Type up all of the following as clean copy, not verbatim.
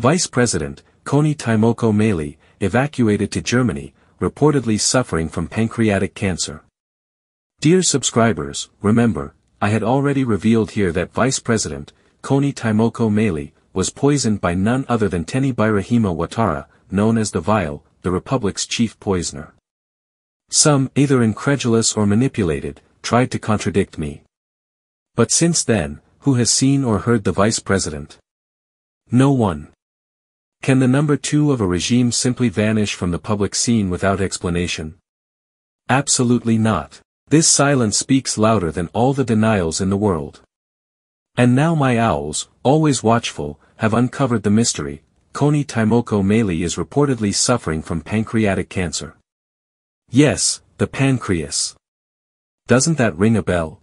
Vice President, Kony Timoko Meli, evacuated to Germany, reportedly suffering from pancreatic cancer. Dear subscribers, remember, I had already revealed here that Vice President, Kony Timoko Meli, was poisoned by none other than Teni Birahima Ouattara, known as the Vile, the Republic's chief poisoner. Some, either incredulous or manipulated, tried to contradict me. But since then, who has seen or heard the Vice President? No one. Can the number 2 of a regime simply vanish from the public scene without explanation? Absolutely not. This silence speaks louder than all the denials in the world. And now my owls, always watchful, have uncovered the mystery. Kony Timoko Meli is reportedly suffering from pancreatic cancer. Yes, the pancreas. Doesn't that ring a bell?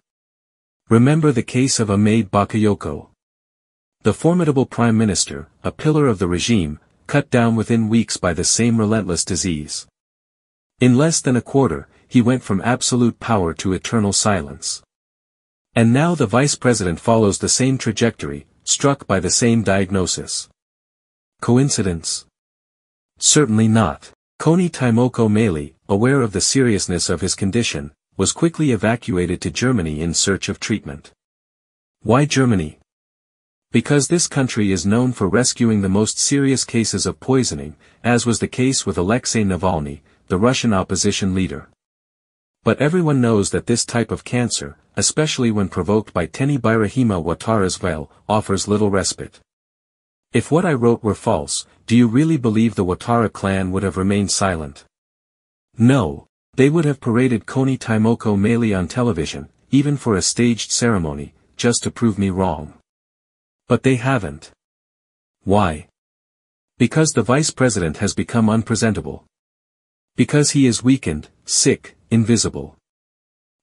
Remember the case of Ahmed Bakayoko. The formidable prime minister, a pillar of the regime, cut down within weeks by the same relentless disease. In less than a quarter, he went from absolute power to eternal silence. And now the vice president follows the same trajectory, struck by the same diagnosis. Coincidence? Certainly not. Kony Timoko Meli, aware of the seriousness of his condition, was quickly evacuated to Germany in search of treatment. Why Germany? Because this country is known for rescuing the most serious cases of poisoning, as was the case with Alexei Navalny, the Russian opposition leader. But everyone knows that this type of cancer, especially when provoked by Teni Birahima Ouattara's Vile, offers little respite. If what I wrote were false, do you really believe the Ouattara clan would have remained silent? No, they would have paraded Kony Timoko Meli on television, even for a staged ceremony, just to prove me wrong. But they haven't. Why? Because the vice president has become unpresentable. Because he is weakened, sick, invisible.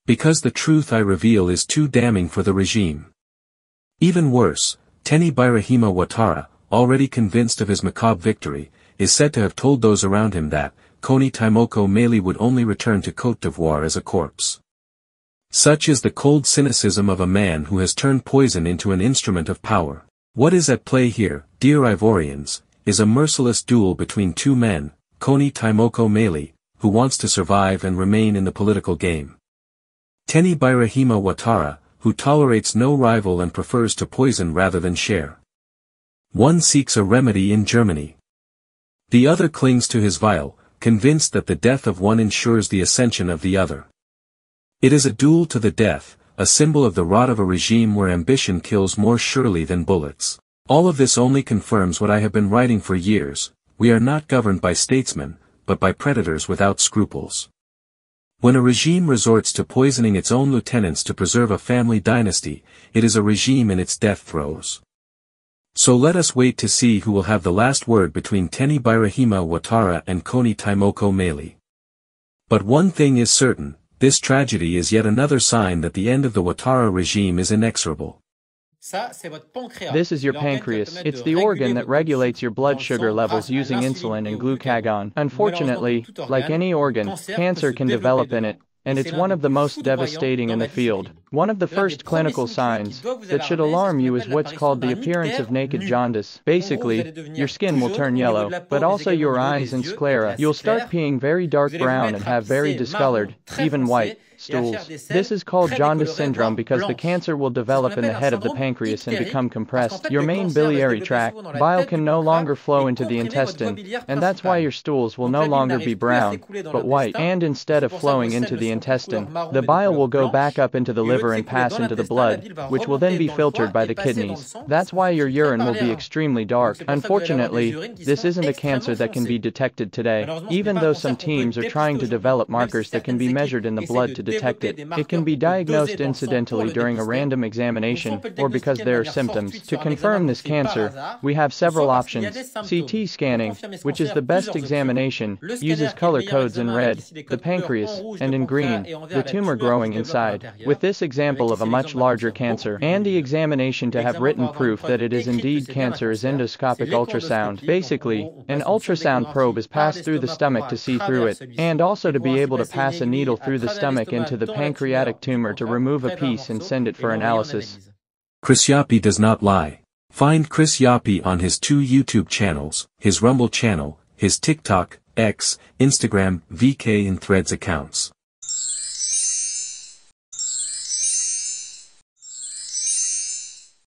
Because the truth I reveal is too damning for the regime. Even worse, Teni Birahima Ouattara, already convinced of his macabre victory, is said to have told those around him that Kony Timoko Meli would only return to Côte d'Ivoire as a corpse. Such is the cold cynicism of a man who has turned poison into an instrument of power. What is at play here, dear Ivorians, is a merciless duel between two men, Kony Timoko Meli, who wants to survive and remain in the political game. Teni Birahima Ouattara, who tolerates no rival and prefers to poison rather than share. One seeks a remedy in Germany. The other clings to his vial, convinced that the death of one ensures the ascension of the other. It is a duel to the death, a symbol of the rot of a regime where ambition kills more surely than bullets. All of this only confirms what I have been writing for years: we are not governed by statesmen, but by predators without scruples. When a regime resorts to poisoning its own lieutenants to preserve a family dynasty, it is a regime in its death throes. So let us wait to see who will have the last word between Teni Birahima Ouattara and Kony Timoko Meli. But one thing is certain: this tragedy is yet another sign that the end of the Ouattara regime is inexorable. This is your pancreas. It's the organ that regulates your blood sugar levels using insulin and glucagon. Unfortunately, like any organ, cancer can develop in it, and it's one of the most devastating in the field. One of the first clinical signs that should alarm you is what's called the appearance of naked jaundice. Basically, your skin will turn yellow, but also your eyes and sclera. You'll start peeing very dark brown and have very discolored, even white, stools. This is called jaundice syndrome because the cancer will develop in the head of the pancreas and become compressed. Your main biliary tract, bile can no longer flow into the intestine, and that's why your stools will no longer be brown, but white. And instead of flowing into the intestine, the bile will go back up into the liver and pass into the blood, which will then be filtered by the kidneys. That's why your urine will be extremely dark. Unfortunately, this isn't a cancer that can be detected today, even though some teams are trying to develop markers that can be measured in the blood to detect it. It can be diagnosed incidentally during a random examination, or because there are symptoms. To confirm this cancer, we have several options. CT scanning, which is the best examination, uses color codes in red, the pancreas, and in green, the tumor growing inside. With this example of a much larger cancer, and the examination to have written proof that it is indeed cancer is endoscopic ultrasound. Basically, an ultrasound probe is passed through the stomach to see through it, and also to be able to pass a needle through the stomach into the pancreatic tumor to remove a piece and send it for analysis. Cresciapi does not lie. Find Chris Yapi on his 2 YouTube channels, his Rumble channel, his TikTok, X, Instagram, VK and Threads accounts.